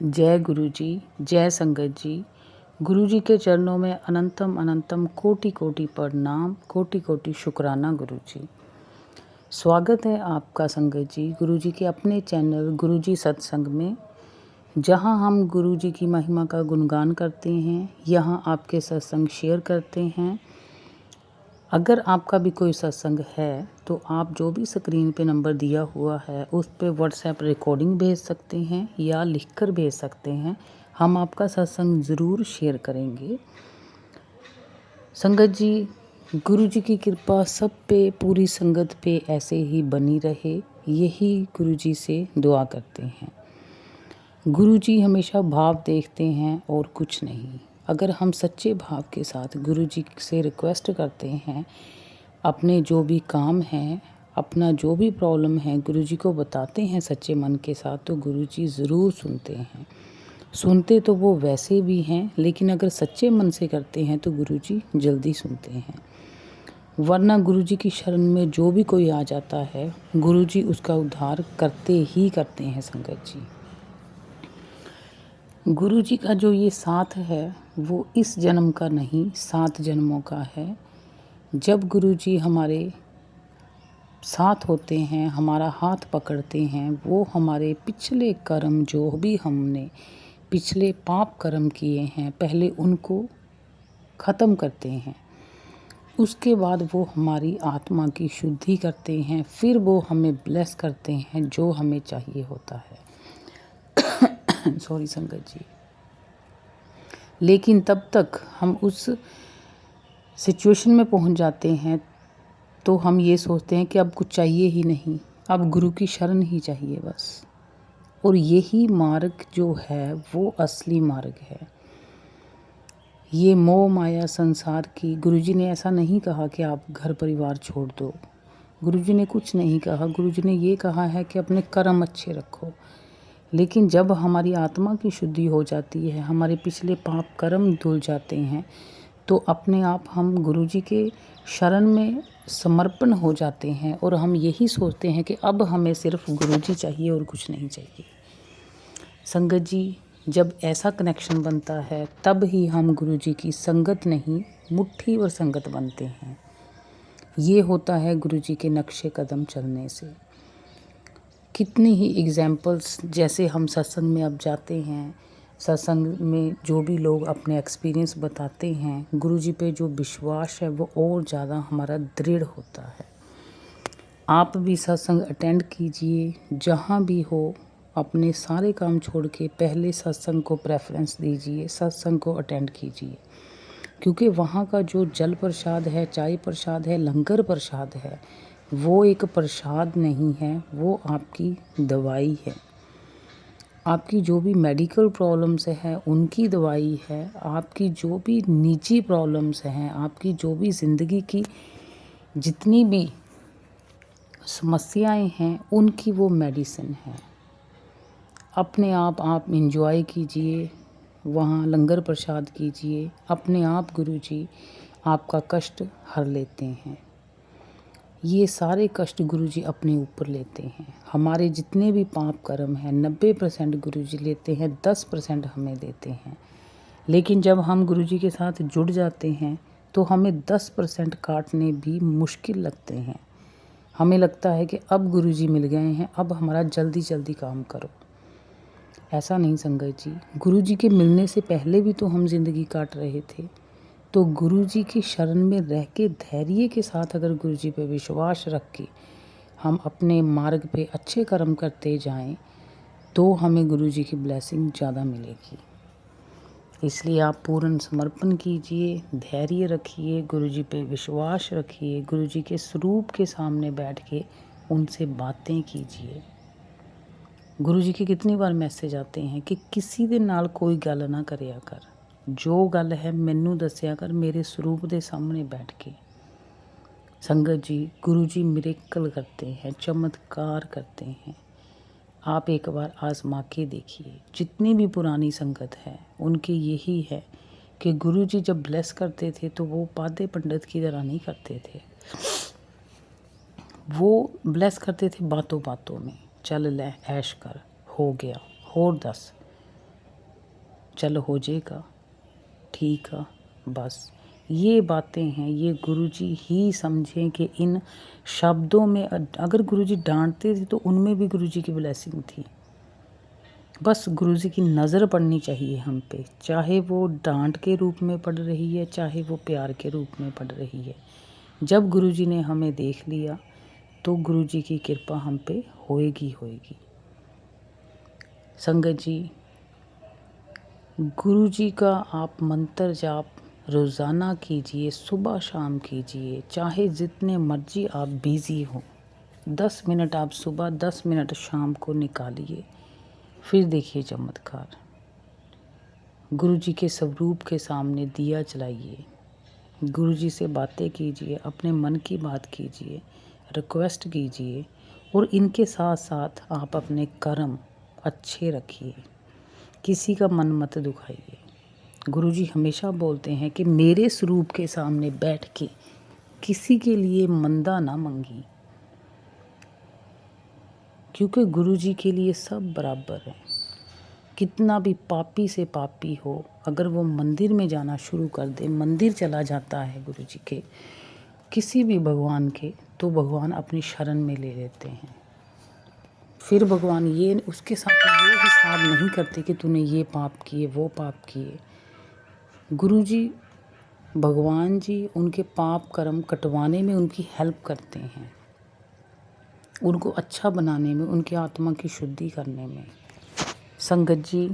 जय गुरु जी, जय संगत जी। गुरु जी के चरणों में अनंतम अनंतम कोटि कोटि प्रणाम, कोटि कोटि शुक्राना गुरु जी। स्वागत है आपका संगत जी गुरु जी के अपने चैनल गुरु जी सत्संग में, जहां हम गुरु जी की महिमा का गुणगान करते हैं, यहां आपके सत्संग शेयर करते हैं। अगर आपका भी कोई सत्संग है तो आप जो भी स्क्रीन पे नंबर दिया हुआ है उस पे व्हाट्सएप रिकॉर्डिंग भेज सकते हैं या लिखकर भेज सकते हैं। हम आपका सत्संग ज़रूर शेयर करेंगे। संगत जी, गुरु जी की कृपा सब पे, पूरी संगत पे ऐसे ही बनी रहे, यही गुरु जी से दुआ करते हैं। गुरु जी हमेशा भाव देखते हैं और कुछ नहीं। अगर हम सच्चे भाव के साथ गुरु जी से रिक्वेस्ट करते हैं, अपने जो भी काम हैं, अपना जो भी प्रॉब्लम है गुरु जी को बताते हैं सच्चे मन के साथ, तो गुरु जी ज़रूर सुनते हैं। सुनते तो वो वैसे भी हैं, लेकिन अगर सच्चे मन से करते हैं तो गुरु जी जल्दी सुनते हैं। वरना गुरु जी की शरण में जो भी कोई आ जाता है, गुरु जी उसका उद्धार करते ही करते हैं। संगत जी, गुरु जी का जो ये साथ है वो इस जन्म का नहीं, 7 जन्मों का है। जब गुरु जी हमारे साथ होते हैं, हमारा हाथ पकड़ते हैं, वो हमारे पिछले कर्म जो भी हमने पिछले पाप कर्म किए हैं पहले उनको ख़त्म करते हैं। उसके बाद वो हमारी आत्मा की शुद्धि करते हैं, फिर वो हमें ब्लेस करते हैं जो हमें चाहिए होता है। सॉरी संगत जी। लेकिन तब तक हम उस सिचुएशन में पहुंच जाते हैं तो हम ये सोचते हैं कि अब कुछ चाहिए ही नहीं, अब गुरु की शरण ही चाहिए बस। और यही मार्ग जो है वो असली मार्ग है। ये मोह माया संसार की, गुरु जी ने ऐसा नहीं कहा कि आप घर परिवार छोड़ दो। गुरु जी ने कुछ नहीं कहा। गुरु जी ने ये कहा है कि अपने कर्म अच्छे रखो। लेकिन जब हमारी आत्मा की शुद्धि हो जाती है, हमारे पिछले पाप कर्म धुल जाते हैं, तो अपने आप हम गुरु जी के शरण में समर्पण हो जाते हैं और हम यही सोचते हैं कि अब हमें सिर्फ गुरु जी चाहिए और कुछ नहीं चाहिए। संगत जी, जब ऐसा कनेक्शन बनता है तब ही हम गुरु जी की संगत नहीं, मुट्ठी और संगत बनते हैं। ये होता है गुरु जी के नक्शे कदम चलने से। कितनी ही एग्जाम्पल्स, जैसे हम सत्संग में अब जाते हैं, सत्संग में जो भी लोग अपने एक्सपीरियंस बताते हैं, गुरु जी पे जो विश्वास है वो और ज़्यादा हमारा दृढ़ होता है। आप भी सत्संग अटेंड कीजिए, जहाँ भी हो। अपने सारे काम छोड़ के पहले सत्संग को प्रेफरेंस दीजिए, सत्संग को अटेंड कीजिए। क्योंकि वहाँ का जो जल प्रसाद है, चाय प्रसाद है, लंगर प्रसाद है, वो एक प्रसाद नहीं है, वो आपकी दवाई है। आपकी जो भी मेडिकल प्रॉब्लम्स हैं उनकी दवाई है। आपकी जो भी निजी प्रॉब्लम्स हैं, आपकी जो भी ज़िंदगी की जितनी भी समस्याएं हैं, उनकी वो मेडिसिन है। अपने आप एंजॉय कीजिए, वहाँ लंगर प्रसाद कीजिए। अपने आप गुरु जी आपका कष्ट हर लेते हैं। ये सारे कष्ट गुरु जी अपने ऊपर लेते हैं। हमारे जितने भी पाप कर्म हैं 90% गुरु जी लेते हैं, 10% हमें देते हैं। लेकिन जब हम गुरु जी के साथ जुड़ जाते हैं तो हमें 10% काटने भी मुश्किल लगते हैं। हमें लगता है कि अब गुरु जी मिल गए हैं, अब हमारा जल्दी जल्दी काम करो। ऐसा नहीं संगत जी, गुरु जी के मिलने से पहले भी तो हम ज़िंदगी काट रहे थे। तो गुरु जी की शरण में रह के धैर्य के साथ अगर गुरु जी पे विश्वास रख के हम अपने मार्ग पे अच्छे कर्म करते जाएं, तो हमें गुरु जी की ब्लेसिंग ज़्यादा मिलेगी। इसलिए आप पूर्ण समर्पण कीजिए, धैर्य रखिए, गुरु जी पे विश्वास रखिए, गुरु जी के स्वरूप के सामने बैठ के उनसे बातें कीजिए। गुरु जी के कितनी बार मैसेज आते हैं कि किसी दे नाल कोई गल ना करिया कर, जो गल है मैनू दसिया कर मेरे स्वरूप दे सामने बैठ के। संगत जी, गुरु जी मिरेकल करते हैं, चमत्कार करते हैं। आप एक बार आजमा के देखिए। जितनी भी पुरानी संगत है उनकी यही है कि गुरु जी जब ब्लेस करते थे तो वो पादे पंडित की तरह नहीं करते थे। वो ब्लेस करते थे बातों बातों में, चल ले ऐश कर, हो गया, होर दस। चल हो जाएगा, ठीक है। बस ये बातें हैं, ये गुरुजी ही समझें कि इन शब्दों में अगर गुरुजी डांटते थे तो उनमें भी गुरुजी की ब्लेसिंग थी। बस गुरुजी की नज़र पड़नी चाहिए हम पे, चाहे वो डांट के रूप में पड़ रही है, चाहे वो प्यार के रूप में पड़ रही है। जब गुरुजी ने हमें देख लिया तो गुरुजी की कृपा हम पे होएगी होएगी। संगत जी, गुरुजी का आप मंत्र जाप रोज़ाना कीजिए, सुबह शाम कीजिए, चाहे जितने मर्जी आप बिज़ी हो। 10 मिनट आप सुबह, 10 मिनट शाम को निकालिए, फिर देखिए चमत्कार। गुरुजी के स्वरूप के सामने दिया जलाइए, गुरुजी से बातें कीजिए, अपने मन की बात कीजिए, रिक्वेस्ट कीजिए, और इनके साथ साथ आप अपने कर्म अच्छे रखिए, किसी का मन मत दुखाइए। गुरुजी हमेशा बोलते हैं कि मेरे स्वरूप के सामने बैठ के किसी के लिए मंदा ना मंगी, क्योंकि गुरुजी के लिए सब बराबर है। कितना भी पापी से पापी हो, अगर वो मंदिर में जाना शुरू कर दे, मंदिर चला जाता है गुरुजी के, किसी भी भगवान के, तो भगवान अपनी शरण में ले लेते हैं। फिर भगवान ये उसके साथ ये हिसाब नहीं करते कि तूने ये पाप किए, वो पाप किए। गुरुजी, भगवान जी उनके पाप कर्म कटवाने में उनकी हेल्प करते हैं, उनको अच्छा बनाने में, उनकी आत्मा की शुद्धि करने में। संगत जी,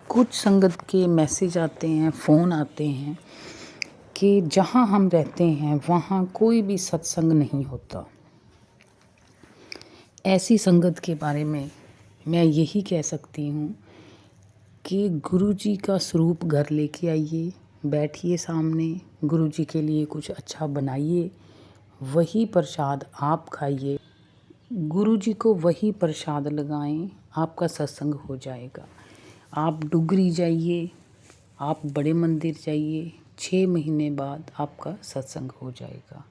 कुछ संगत के मैसेज आते हैं, फ़ोन आते हैं कि जहाँ हम रहते हैं वहाँ कोई भी सत्संग नहीं होता। ऐसी संगत के बारे में मैं यही कह सकती हूँ कि गुरुजी का स्वरूप घर लेके आइए, बैठिए सामने, गुरुजी के लिए कुछ अच्छा बनाइए, वही प्रसाद आप खाइए, गुरुजी को वही प्रसाद लगाएं, आपका सत्संग हो जाएगा। आप डुगरी जाइए, आप बड़े मंदिर जाइए, 6 महीने बाद आपका सत्संग हो जाएगा।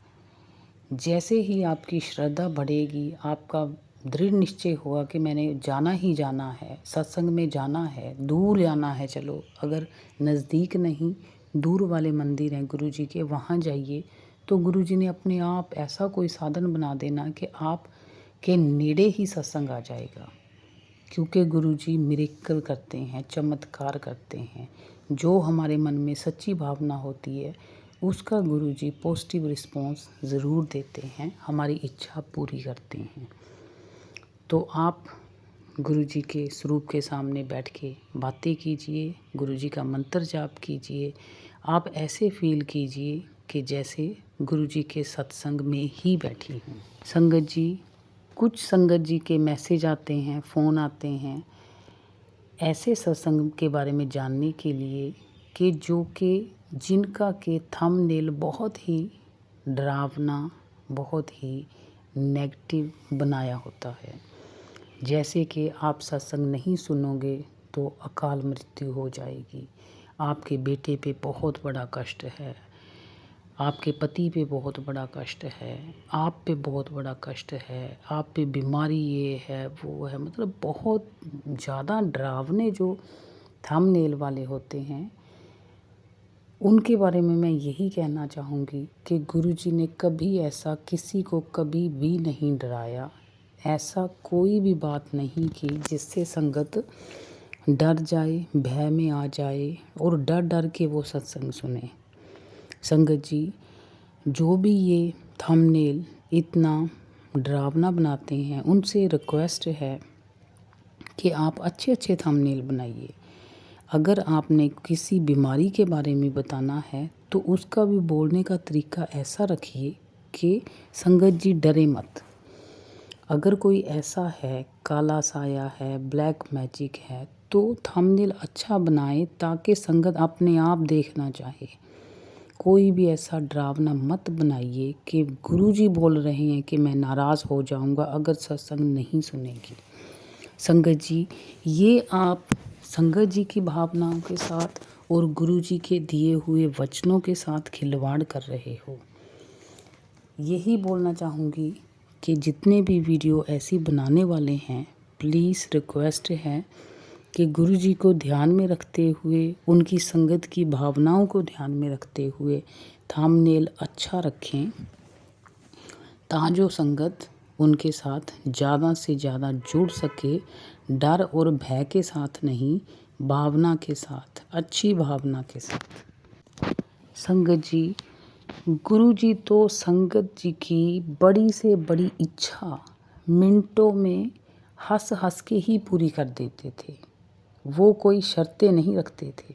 जैसे ही आपकी श्रद्धा बढ़ेगी, आपका दृढ़ निश्चय होगा कि मैंने जाना ही जाना है, सत्संग में जाना है, दूर जाना है, चलो अगर नज़दीक नहीं, दूर वाले मंदिर हैं गुरुजी के, वहाँ जाइए, तो गुरुजी ने अपने आप ऐसा कोई साधन बना देना कि आप के नेड़े ही सत्संग आ जाएगा। क्योंकि गुरुजी मिरेकल करते हैं, चमत्कार करते हैं। जो हमारे मन में सच्ची भावना होती है उसका गुरुजी पॉजिटिव रिस्पॉन्स ज़रूर देते हैं, हमारी इच्छा पूरी करते हैं। तो आप गुरुजी के स्वरूप के सामने बैठ के बातें कीजिए, गुरुजी का मंत्र जाप कीजिए। आप ऐसे फील कीजिए कि जैसे गुरुजी के सत्संग में ही बैठी हूँ। संगत जी, कुछ संगत जी के मैसेज आते हैं, फ़ोन आते हैं ऐसे सत्संग के बारे में जानने के लिए कि जो कि जिनका के थंबनेल बहुत ही डरावना, बहुत ही नेगेटिव बनाया होता है। जैसे कि आप सत्संग नहीं सुनोगे तो अकाल मृत्यु हो जाएगी, आपके बेटे पे बहुत बड़ा कष्ट है, आपके पति पे बहुत बड़ा कष्ट है, आप पे बहुत बड़ा कष्ट है, आप पे बीमारी ये है वो है, मतलब बहुत ज़्यादा डरावने जो थंबनेल वाले होते हैं उनके बारे में मैं यही कहना चाहूँगी कि गुरुजी ने कभी ऐसा किसी को कभी भी नहीं डराया, ऐसा कोई भी बात नहीं की जिससे संगत डर जाए, भय में आ जाए और डर डर के वो सत्संग सुने। संगत जी, जो भी ये थंबनेल इतना डरावना बनाते हैं उनसे रिक्वेस्ट है कि आप अच्छे अच्छे थंबनेल बनाइए। अगर आपने किसी बीमारी के बारे में बताना है तो उसका भी बोलने का तरीका ऐसा रखिए कि संगत जी डरे मत। अगर कोई ऐसा है, काला साया है, ब्लैक मैजिक है, तो थंबनेल अच्छा बनाएं ताकि संगत अपने आप देखना चाहे। कोई भी ऐसा डरावना मत बनाइए कि गुरुजी बोल रहे हैं कि मैं नाराज़ हो जाऊंगा अगर सत्संग नहीं सुनेगी। संगत जी, ये आप संगत जी की भावनाओं के साथ और गुरुजी के दिए हुए वचनों के साथ खिलवाड़ कर रहे हो। यही बोलना चाहूँगी कि जितने भी वीडियो ऐसी बनाने वाले हैं, प्लीज़ रिक्वेस्ट है कि गुरु जी को ध्यान में रखते हुए, उनकी संगत की भावनाओं को ध्यान में रखते हुए थंबनेल अच्छा रखें, ताजो संगत उनके साथ ज़्यादा से ज़्यादा जुड़ सके, डर और भय के साथ नहीं, भावना के साथ, अच्छी भावना के साथ। संगत जी, गुरु जी तो संगत जी की बड़ी से बड़ी इच्छा मिनटों में हंस हंस के ही पूरी कर देते थे। वो कोई शर्तें नहीं रखते थे।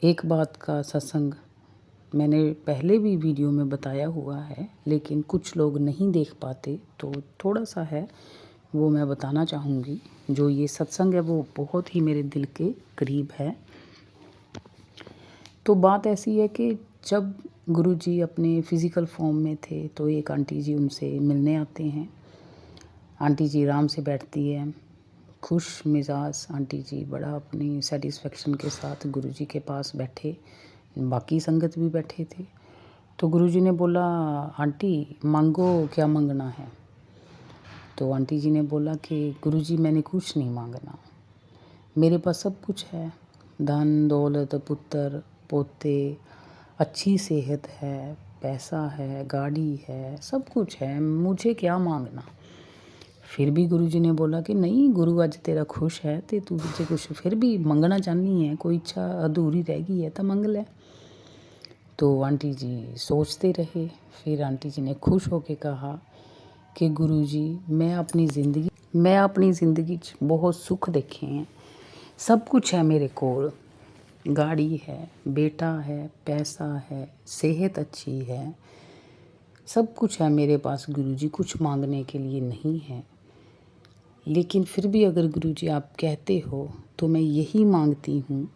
एक बात का सत्संग मैंने पहले भी वीडियो में बताया हुआ है, लेकिन कुछ लोग नहीं देख पाते, तो थोड़ा सा है वो मैं बताना चाहूँगी। जो ये सत्संग है वो बहुत ही मेरे दिल के करीब है। तो बात ऐसी है कि जब गुरुजी अपने फ़िज़िकल फॉर्म में थे तो एक आंटी जी उनसे मिलने आते हैं। आंटी जी आराम से बैठती है, खुश मिजाज आंटी जी बड़ा अपनी सेटिस्फेक्शन के साथ गुरुजी के पास बैठे, बाकी संगत भी बैठे थे। तो गुरुजी ने बोला, आंटी मांगो, क्या मांगना है? तो आंटी जी ने बोला कि गुरुजी मैंने कुछ नहीं मांगना, मेरे पास सब कुछ है, धन दौलत, पुत्र पोते, अच्छी सेहत है, पैसा है, गाड़ी है, सब कुछ है, मुझे क्या मांगना। फिर भी गुरुजी ने बोला कि नहीं, गुरु आज तेरा खुश है तो तू तुझे कुछ फिर भी मंगना चाहनी है, कोई इच्छा अधूरी रह गई है तो मंग ले। तो आंटी जी सोचते रहे। फिर आंटी जी ने खुश होकर कहा कि गुरुजी मैं अपनी ज़िंदगी 'च बहुत सुख देखे हैं, सब कुछ है मेरे कोल, गाड़ी है, बेटा है, पैसा है, सेहत अच्छी है, सब कुछ है मेरे पास गुरुजी, कुछ मांगने के लिए नहीं है। लेकिन फिर भी अगर गुरुजी आप कहते हो तो मैं यही मांगती हूँ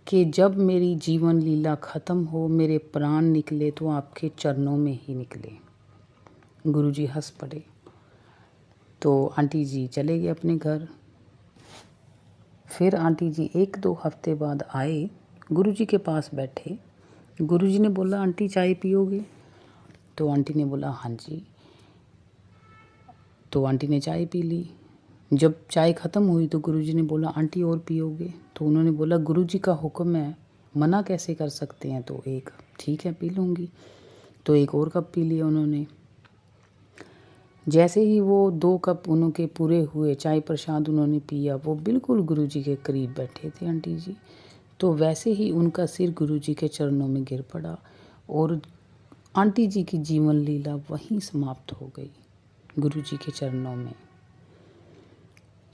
कि जब मेरी जीवन लीला ख़त्म हो, मेरे प्राण निकले तो आपके चरणों में ही निकले। गुरुजी हंस पड़े। तो आंटी जी चले गए अपने घर। फिर आंटी जी 1-2 हफ्ते बाद आए, गुरुजी के पास बैठे। गुरुजी ने बोला, आंटी चाय पियोगे? तो आंटी ने बोला हाँ जी। तो आंटी ने चाय पी ली। जब चाय ख़त्म हुई तो गुरुजी ने बोला, आंटी और पियोगे? तो उन्होंने बोला, गुरुजी का हुक्म है, मना कैसे कर सकते हैं, तो एक ठीक है पी लूँगी। तो एक और कप पी लिया उन्होंने। जैसे ही वो 2 कप उनके पूरे हुए, चाय प्रसाद उन्होंने पिया, वो बिल्कुल गुरुजी के करीब बैठे थे आंटी जी। तो वैसे ही उनका सिर गुरुजी के चरणों में गिर पड़ा और आंटी जी की जीवन लीला वहीं समाप्त हो गई, गुरुजी के चरणों में।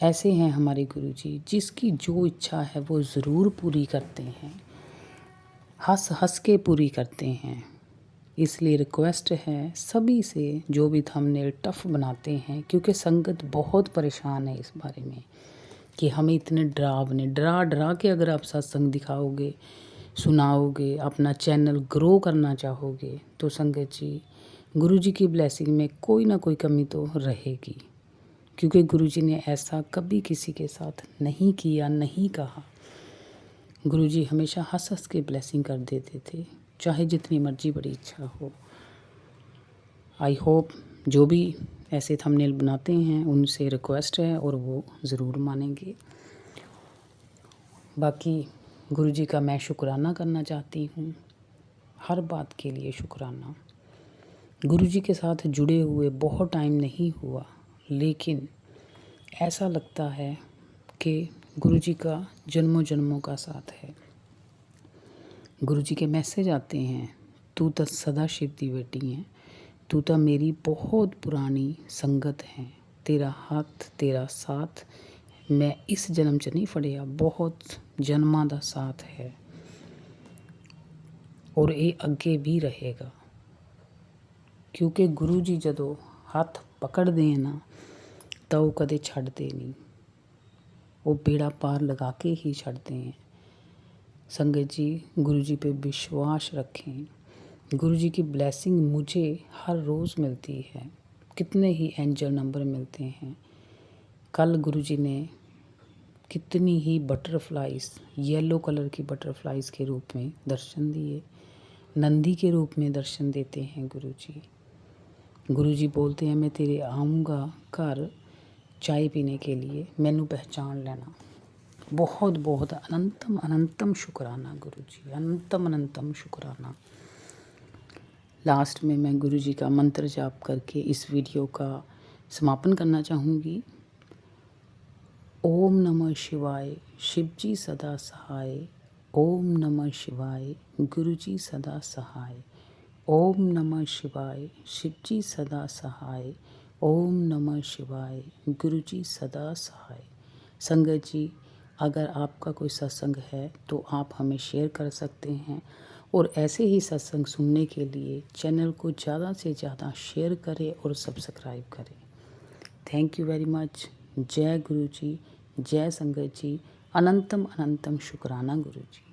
ऐसे हैं हमारे गुरुजी, जिसकी जो इच्छा है वो ज़रूर पूरी करते हैं, हंस हंस के पूरी करते हैं। इसलिए रिक्वेस्ट है सभी से, जो भी थंबनेल टफ बनाते हैं, क्योंकि संगत बहुत परेशान है इस बारे में कि हमें इतने डरा के अगर आप सत्संग दिखाओगे, सुनाओगे, अपना चैनल ग्रो करना चाहोगे, तो संगत जी गुरुजी की ब्लेसिंग में कोई ना कोई कमी तो रहेगी, क्योंकि गुरुजी ने ऐसा कभी किसी के साथ नहीं किया, नहीं कहा। गुरुजी हमेशा हंस हंस के ब्लेसिंग कर देते थे, चाहे जितनी मर्जी बड़ी इच्छा हो। आई होप जो भी ऐसे थंबनेल बनाते हैं उनसे रिक्वेस्ट है और वो ज़रूर मानेंगे। बाकी गुरुजी का मैं शुक्राना करना चाहती हूँ, हर बात के लिए शुक्राना। गुरुजी के साथ जुड़े हुए बहुत टाइम नहीं हुआ, लेकिन ऐसा लगता है कि गुरुजी का जन्मों जन्मों का साथ है। गुरुजी के मैसेज आते हैं, तू तो सदा शिव दी बेटी है, तू तो मेरी बहुत पुरानी संगत है, तेरा हाथ तेरा साथ मैं इस जन्म च नहीं फड़िया, बहुत जन्मां दा साथ है और ये अगे भी रहेगा। क्योंकि गुरु जी जदों हथ पकड़ते हैं ना तो वो कदे छड्डदे नहीं, वो बेड़ा पार लगा के ही छड्डते हैं। संगत जी गुरु जी पे विश्वास रखें। गुरु जी की ब्लेसिंग मुझे हर रोज़ मिलती है, कितने ही एंजल नंबर मिलते हैं। कल गुरु जी ने कितनी ही बटरफ्लाइज, येलो कलर की बटरफ्लाइज के रूप में दर्शन दिए, नंदी के रूप में दर्शन देते हैं गुरु जी। गुरु जी बोलते हैं मैं तेरे आऊँगा घर चाय पीने के लिए, मैनू पहचान लेना। बहुत बहुत अनंतम अनंतम शुक्राना गुरु जी, अनंतम अनंतम शुक्राना। लास्ट में मैं गुरु जी का मंत्र जाप करके इस वीडियो का समापन करना चाहूँगी। ओम नमः शिवाय, शिव जी सदा सहाय। ओम नमः शिवाय, गुरु जी सदा सहाय। ओम नमः शिवाय, शिव जी सदा सहाय। ओम नमः शिवाय, गुरु जी सदा सहाय। संगत जी, अगर आपका कोई सत्संग है तो आप हमें शेयर कर सकते हैं, और ऐसे ही सत्संग सुनने के लिए चैनल को ज़्यादा से ज़्यादा शेयर करें और सब्सक्राइब करें। Thank you very much. जय गुरु जी, जय संगत जी, अनंतम अनंतम शुक्राना गुरु जी।